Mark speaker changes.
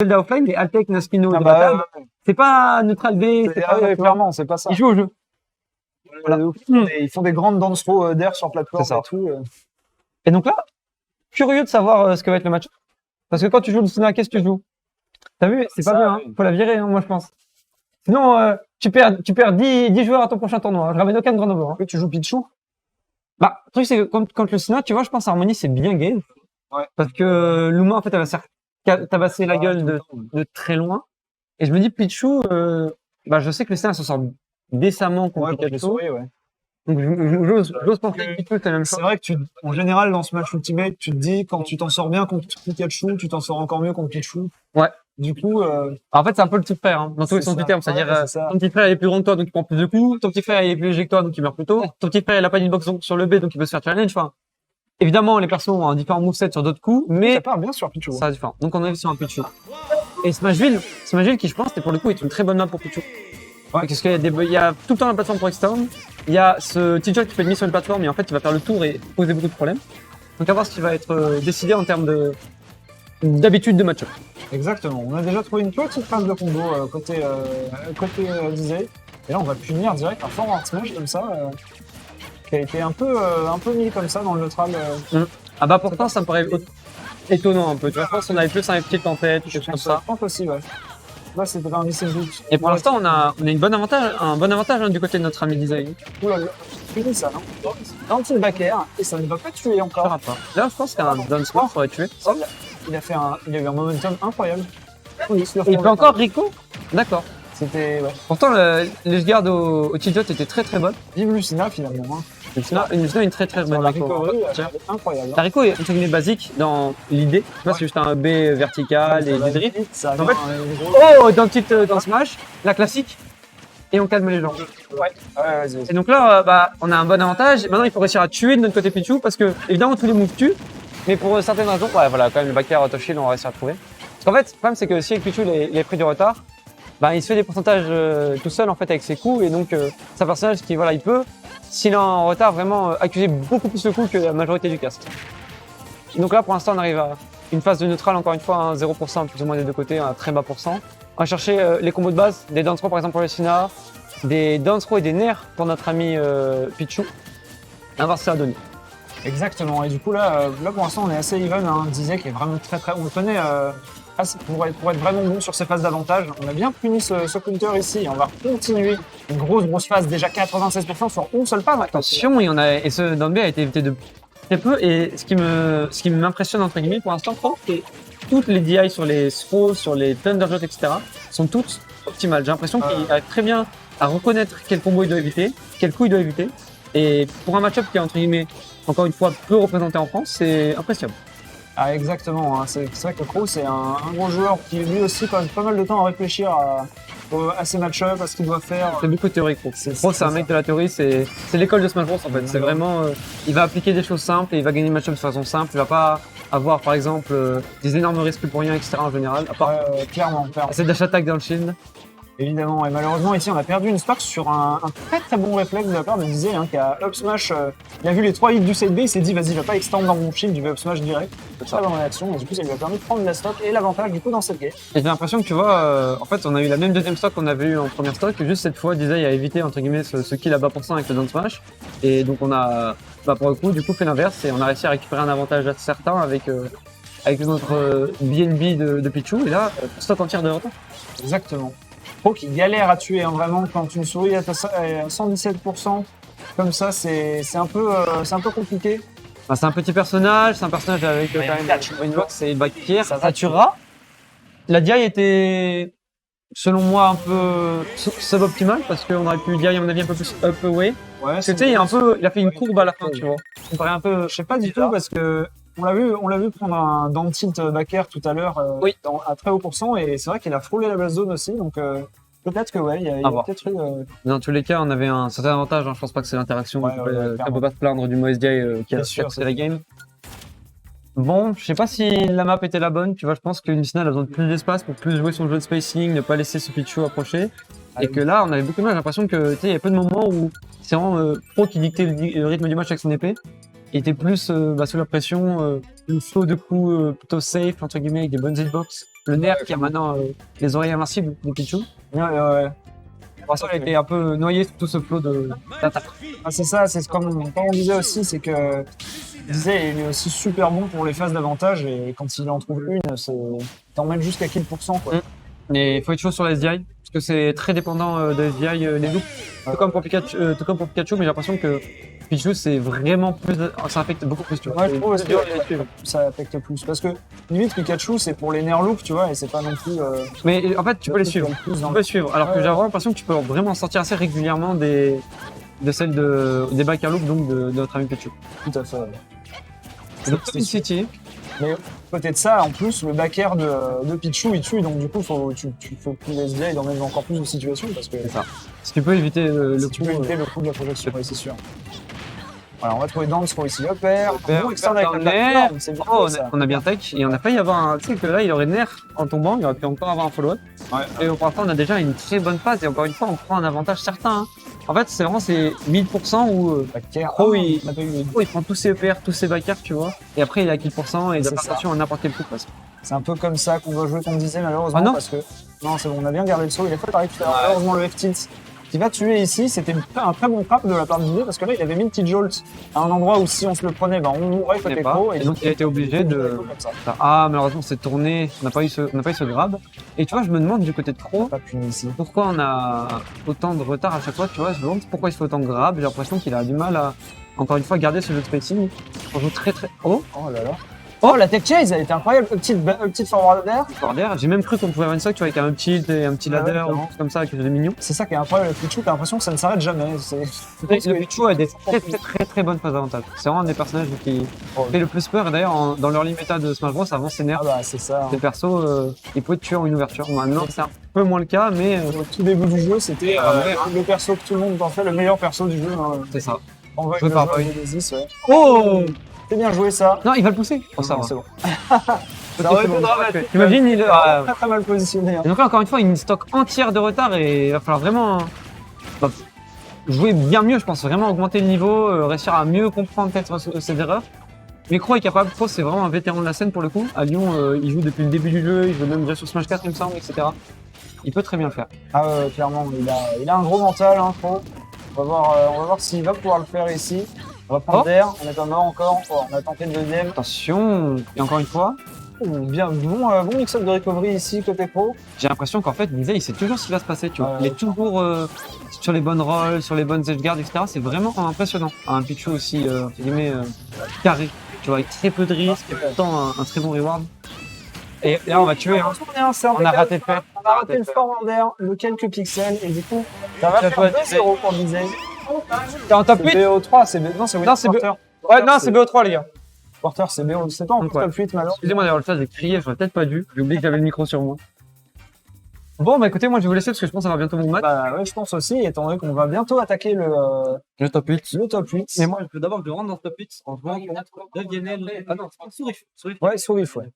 Speaker 1: Zelda Offline, les Altec, Naspino
Speaker 2: Ah
Speaker 1: de
Speaker 2: bah,
Speaker 1: la table,
Speaker 2: ouais.
Speaker 1: c'est pas Neutral B, c'est pas...
Speaker 2: Clairement, c'est pas ça.
Speaker 1: Ils jouent au jeu.
Speaker 2: Voilà. Ils font des grandes dance throw d'air sur plateforme
Speaker 1: C'est ça.
Speaker 2: et tout.
Speaker 1: Et donc là, curieux de savoir ce que va être le match. Parce que quand tu joues le Suna, qu'est-ce que tu joues? T'as vu, c'est pas
Speaker 2: Ça,
Speaker 1: bien, hein.
Speaker 2: oui.
Speaker 1: Faut la virer, hein, moi je pense. Sinon, tu perds 10 joueurs à ton prochain tournoi. Je ramène aucun grand over. Hein.
Speaker 2: Oui, tu joues Pichou.
Speaker 1: Bah, le truc c'est que contre le Suna, tu vois, je pense Harmony c'est bien game.
Speaker 2: Ouais.
Speaker 1: Parce que Luma, en fait, elle va se faire tabasser la gueule
Speaker 2: tout le temps.
Speaker 1: de très loin. Et je me dis, Pichou, bah, je sais que le Suna se sort décemment contre
Speaker 2: Ouais, contre les
Speaker 1: Pikachu.
Speaker 2: souris, ouais.
Speaker 1: Donc, j'ose penser que Pichou, c'est la même chose.
Speaker 2: C'est vrai que en général, dans ce match Ultimate, tu te dis, quand tu t'en sors bien contre Pikachu, tu t'en sors encore mieux contre Pichou.
Speaker 1: Ouais.
Speaker 2: Du coup,
Speaker 1: En fait, c'est un peu le petit frère, hein, dans tous les sens du terme. C'est-à-dire,
Speaker 2: c'est ça.
Speaker 1: ton petit frère il est plus grand que toi, donc il prend plus de coups. Ton petit frère il est plus léger que toi, donc il meurt plus tôt. Ton petit frère il a pas d'inbox sur le B, donc il peut se faire challenge. Enfin, évidemment, les persos ont un différent moveset sur d'autres coups, mais
Speaker 2: ça part bien sur Pichou.
Speaker 1: ça a différent. Donc on est sur un Pichu. Et Smashville qui je pense, pour le coup, est une très bonne map pour Pichu. Ouais, parce qu'il y a il y a tout le temps la plateforme pour X-Town. Il y a ce petit jeu qui fait demi sur une plateforme et en fait, il va faire le tour et poser beaucoup de problèmes. Donc à voir ce qui va être décidé en termes d'habitude de match-up.
Speaker 2: Exactement. On a déjà trouvé une petite phase de combo côté Disney. Et là, on va punir direct un forward smash comme ça, qui a été un peu mis comme ça dans le neutral.
Speaker 1: Ah bah pourtant, ça me paraît étonnant un peu. Tu vois, je pense qu'on avait plus un petit en tête, quelque chose comme ça.
Speaker 2: Je pense aussi, ouais. Là, c'était un missing but.
Speaker 1: Et pour l'instant, on a un bon avantage hein, du côté de notre ami design.
Speaker 2: Oula, fini ça, non? Un petit back air, et ça ne va pas tuer encore.
Speaker 1: Là, je pense qu'un down smash aurait tué.
Speaker 2: Il a eu un momentum incroyable.
Speaker 1: Et il peut encore Rico? D'accord.
Speaker 2: C'était, ouais.
Speaker 1: Pourtant, les gardes au Chijot étaient très très bonnes.
Speaker 2: Vive Lucina finalement. Hein.
Speaker 1: Une très très bonne
Speaker 2: La
Speaker 1: Rico.
Speaker 2: recovery, incroyable.
Speaker 1: La Rico est entre guillemets basique dans l'idée. Tu vois, c'est juste un B vertical et des drifts.
Speaker 2: En
Speaker 1: fait, dans Smash, la classique, et on calme les gens.
Speaker 2: Ouais, vas-y.
Speaker 1: Et donc là, bah, on a un bon avantage. Maintenant, il faut réussir à tuer de notre côté Pichu parce que, évidemment, tous les moves tuent. Mais pour certaines raisons, ouais, voilà, quand même, le back air Autoshield, on va réussir à trouver. Parce qu'en fait, le problème, c'est que si avec Pichu, il a pris du retard, bah, il se fait des pourcentages tout seul, en fait, avec ses coups. Et donc, c'est un personnage qui, voilà, il peut, s'il est en retard, vraiment accuser beaucoup plus de coups que la majorité du cast. Donc là, pour l'instant, on arrive à une phase de neutral, encore une fois, hein, 0% plus ou moins des deux côtés, un très bas pourcent. On va chercher les combos de base, des down throw par exemple pour le Sina, des down throw et des nerfs pour notre ami Pichu. On va voir ce que ça va donner.
Speaker 2: Exactement. Et du coup, là pour l'instant, on est assez even. Hein. Disait qu'il est vraiment très. On le connaît pour être vraiment bon sur ces phases d'avantage. On a bien puni ce counter ici. Et on va continuer une grosse phase, déjà 96% sur une seule phase.
Speaker 1: Attention, et ce down B a été évité de très peu. Et ce qui m'impressionne, entre guillemets, pour l'instant, c'est toutes les DI sur les throws, sur les Thunderjot, etc. sont toutes optimales. J'ai l'impression qu'il arrive très bien à reconnaître quel combo il doit éviter, quel coup il doit éviter. Et pour un match-up qui est, entre guillemets, encore une fois, peu représenté en France, c'est impressionnant.
Speaker 2: Ah, exactement. Hein. C'est vrai que Crow, c'est un gros joueur qui, lui aussi, passe pas mal de temps à réfléchir à ses match-ups, à ce qu'il doit faire.
Speaker 1: C'est beaucoup de théorie, Crow. Crow, c'est un mec de la théorie, c'est l'école de Smash Bros, en fait. C'est vraiment, il va appliquer des choses simples et il va gagner le match-up de façon simple. Il va pas avoir, par exemple, des énormes risques pour rien, etc. en général. À part
Speaker 2: clairement.
Speaker 1: c'est dash attack dans le shield.
Speaker 2: Évidemment, et malheureusement ici on a perdu une Spark sur un très bon réflexe de la part de Disney hein, qui a up smash, il a vu les 3 hits du side B, il s'est dit vas-y, va pas extendre dans mon shield, je vais up smash direct. C'est ça dans la réaction, et du coup ça lui a permis de prendre la stock et l'avantage du coup dans cette game.
Speaker 1: Et j'ai l'impression que tu vois, en fait on a eu la même deuxième stock qu'on avait eu en première stock, juste cette fois Disney a évité entre guillemets ce kill à bas % avec le down smash, et donc on a pour le coup du coup fait l'inverse et on a réussi à récupérer un avantage certain avec notre BNB de Pichu, et là stock entière de retard.
Speaker 2: Exactement. Pro qui galère à tuer hein, vraiment quand une souris est à 117%, comme ça c'est un peu compliqué.
Speaker 1: Bah, c'est un petit personnage, avec quand même une box et une back pierre, ça tuera. La DI était selon moi un peu suboptimale parce qu'on aurait pu DI à mon avis un peu plus up away.
Speaker 2: Ouais,
Speaker 1: parce que tu sais, il a fait une courbe à la fin, tu vois.
Speaker 2: Ça me paraît un peu, je sais pas du tout parce que on l'a vu prendre un down tilt back air tout à l'heure à très haut pourcent et c'est vrai qu'il a frôlé la base zone aussi donc peut-être que ouais, il y a peut-être eu.
Speaker 1: Dans tous les cas, on avait un certain avantage, hein. Je pense pas que c'est l'interaction, on peut pas se plaindre du mauvais DI qui a cassé la game. Bon, je sais pas si la map était la bonne, tu vois, je pense que Lucina a besoin de plus d'espace pour plus jouer son jeu de spacing, ne pas laisser ce Pichu approcher. Et que là, on avait beaucoup de mal, j'ai l'impression que, tu sais, il y a peu de moments où c'est vraiment Pro qui dictait le rythme du match avec son épée. Il était plus sous la pression, une flow de coups plutôt safe, entre guillemets, avec des bonnes hitbox, le nerf qui a maintenant les oreilles invincibles de Pichu.
Speaker 2: Ouais.
Speaker 1: Pour ça, il a été un peu noyé sous tout ce flot d'attaques.
Speaker 2: Ah, c'est ça, c'est comme on disait aussi, c'est que il disait il est aussi super bon pour les phases d'avantage et quand il en trouve une, t'emmènes jusqu'à kill %, quoi.
Speaker 1: Mais il faut être chaud sur les SDI, parce que c'est très dépendant de SDI, les loops. Tout comme pour Pikachu, mais j'ai l'impression que Pichu, c'est vraiment plus. Ça affecte beaucoup plus, tu vois.
Speaker 2: Ouais, je trouve aussi
Speaker 1: C'est dur
Speaker 2: que
Speaker 1: à les suivre.
Speaker 2: ça affecte plus. Parce que limite Pikachu, c'est pour les nerfs loops, tu vois, et c'est pas non plus.
Speaker 1: Mais en fait, tu peux les suivre.
Speaker 2: Plus
Speaker 1: Tu
Speaker 2: dans
Speaker 1: peux les suivre. Alors que
Speaker 2: Ouais.
Speaker 1: j'ai vraiment l'impression que tu peux vraiment sortir assez régulièrement de celles des backer loops, donc de notre ami Pichu.
Speaker 2: Tout à fait.
Speaker 1: Et donc, Town City.
Speaker 2: Mais côté de ça, en plus, le backer de Pichu, il tue, donc du coup, faut que les SDI dans même encore plus de situations parce que
Speaker 1: C'est ça. Si tu peux éviter le
Speaker 2: si tu
Speaker 1: coup.
Speaker 2: peux éviter le coup de la projection, ouais, c'est sûr. Voilà, on va trouver Dance pour ici le père.
Speaker 1: Père,
Speaker 2: Externe avec la
Speaker 1: nerf.
Speaker 2: plateforme, c'est bien
Speaker 1: Oh,
Speaker 2: ça.
Speaker 1: on a bien tech et on a failli avoir un. Tu sais que là, il aurait nerf en tombant, il aurait pu encore avoir un follow-up.
Speaker 2: Ouais.
Speaker 1: Et pour l'instant, on a déjà une très bonne phase et encore une fois, on prend un avantage certain. Hein. En fait, c'est vraiment ces 1000% où
Speaker 2: Backer.
Speaker 1: Pro, il-
Speaker 2: on a pas eu les-
Speaker 1: il prend tous ses EPR, tous ses backers, tu vois. Et après, il a 10% et il
Speaker 2: C'est
Speaker 1: a pas
Speaker 2: ça.
Speaker 1: attention à n'importe quel coup presque.
Speaker 2: C'est un peu comme ça qu'on doit jouer, comme disait malheureusement.
Speaker 1: Ah non.
Speaker 2: Parce que. Non, c'est bon, on a bien gardé le saut. Il a fait pareil tout à l'heure. Malheureusement, le F-tilt qui va tuer ici, c'était un très bon frappe de la part de Disney parce que là, il avait mis une petite jolt à un endroit où si on se le prenait, ben, on mourrait côté
Speaker 1: pas.
Speaker 2: pro.
Speaker 1: Et donc, il a été obligé de.
Speaker 2: Comme ça.
Speaker 1: Ah, malheureusement, c'est tourné. On n'a pas eu ce grab. Et tu vois, je me demande du côté de Pro,
Speaker 2: Pas puni ici.
Speaker 1: pourquoi on a autant de retard à chaque fois, tu vois. Je me demande pourquoi il fait autant de grab. J'ai l'impression qu'il a du mal à, encore une fois, garder ce jeu de spacing. On joue très très. Oh,
Speaker 2: Oh là là. Oh, la tech chase, elle était incroyable. Petite forward d'air.
Speaker 1: border. J'ai même cru qu'on pouvait avoir une sock, tu vois, avec un petit et un petit
Speaker 2: Ah ouais,
Speaker 1: ladder,
Speaker 2: clairement.
Speaker 1: ou quelque chose comme ça, avec des mignons.
Speaker 2: C'est ça qui est incroyable avec Pichu, t'as l'impression que ça ne s'arrête jamais.
Speaker 1: Le Pichu a des très bonnes phases d'avantage. C'est vraiment un des personnages qui fait le plus peur. Et d'ailleurs, dans l'early méta de Smash Bros, avant ses nerfs,
Speaker 2: Ah bah, c'est ça.
Speaker 1: des persos, ils pouvaient te tuer en une ouverture. Maintenant, c'est un peu moins le cas, mais
Speaker 2: Au tout début du jeu, c'était le perso que tout le monde en fait, le meilleur perso du jeu. Hein.
Speaker 1: c'est ça.
Speaker 2: En vrai,
Speaker 1: Joué
Speaker 2: le
Speaker 1: par
Speaker 2: joueur
Speaker 1: Boy.
Speaker 2: de Genesis, ouais.
Speaker 1: Oh
Speaker 2: C'est bien joué ça.
Speaker 1: non, il va le pousser. Oh, ça va.
Speaker 2: C'est bon.
Speaker 1: Ça
Speaker 2: aurait été dramatique.
Speaker 1: T'imagines, il
Speaker 2: Très très mal positionné. Hein.
Speaker 1: Et donc là, encore une fois, une stock entière de retard et il va falloir vraiment bah, jouer bien mieux, je pense, vraiment augmenter le niveau, réussir à mieux comprendre peut-être ses erreurs. Mais Croix est capable, Croix c'est vraiment un vétéran de la scène pour le coup. À Lyon, il joue depuis le début du jeu, il joue même déjà sur Smash 4 il me semble, etc. Il peut très bien le faire.
Speaker 2: Ah clairement, il a un gros mental, hein, Pro. On va voir s'il va pouvoir le faire ici. On va prendre
Speaker 1: Oh.
Speaker 2: d'air, on est pas mort encore. Oh, on a tenté le deuxième.
Speaker 1: Attention, et encore une fois,
Speaker 2: Bien, bon mix-up de recovery ici côté Pro.
Speaker 1: j'ai l'impression qu'en fait, Disney, il sait toujours ce qui va se passer, tu vois.
Speaker 2: Ouais.
Speaker 1: Il est toujours sur les bonnes rolls, sur les bonnes edgeguards, etc. C'est vraiment impressionnant. Un Pichu aussi, entre guillemets, carré, tu vois, avec très peu de risques et pourtant un très bon reward. Et là, on va tuer, hein. On a raté le fer.
Speaker 2: On a raté le forward d'air de quelques pixels et du coup, ça va
Speaker 1: Ça
Speaker 2: faire
Speaker 1: doit
Speaker 2: 2-0 pour Disney.
Speaker 1: T'es en top
Speaker 2: C'est
Speaker 1: 8?
Speaker 2: BO3, c'est non, c'est
Speaker 1: Non, c'est
Speaker 2: Porter.
Speaker 1: Ouais, non, c'est BO3, les gars.
Speaker 2: Porter, c'est BO, c'est pas en
Speaker 1: Donc,
Speaker 2: top 8 malheureusement.
Speaker 1: Excusez-moi d'avoir le chat, j'ai crié, j'aurais peut-être pas dû. J'ai oublié que j'avais le micro sur moi. Bon, bah écoutez, moi je vais vous laisser parce que je pense avoir bientôt mon match.
Speaker 2: Bah ouais, je pense aussi, étant donné qu'on va bientôt attaquer
Speaker 1: Le top 8.
Speaker 2: le top 8.
Speaker 1: Mais moi, je veux d'abord que je rentre dans ce top 8 en jouant contre Deviennel. Ah non, c'est pas Sourif.
Speaker 2: Ouais, Sourif, ouais.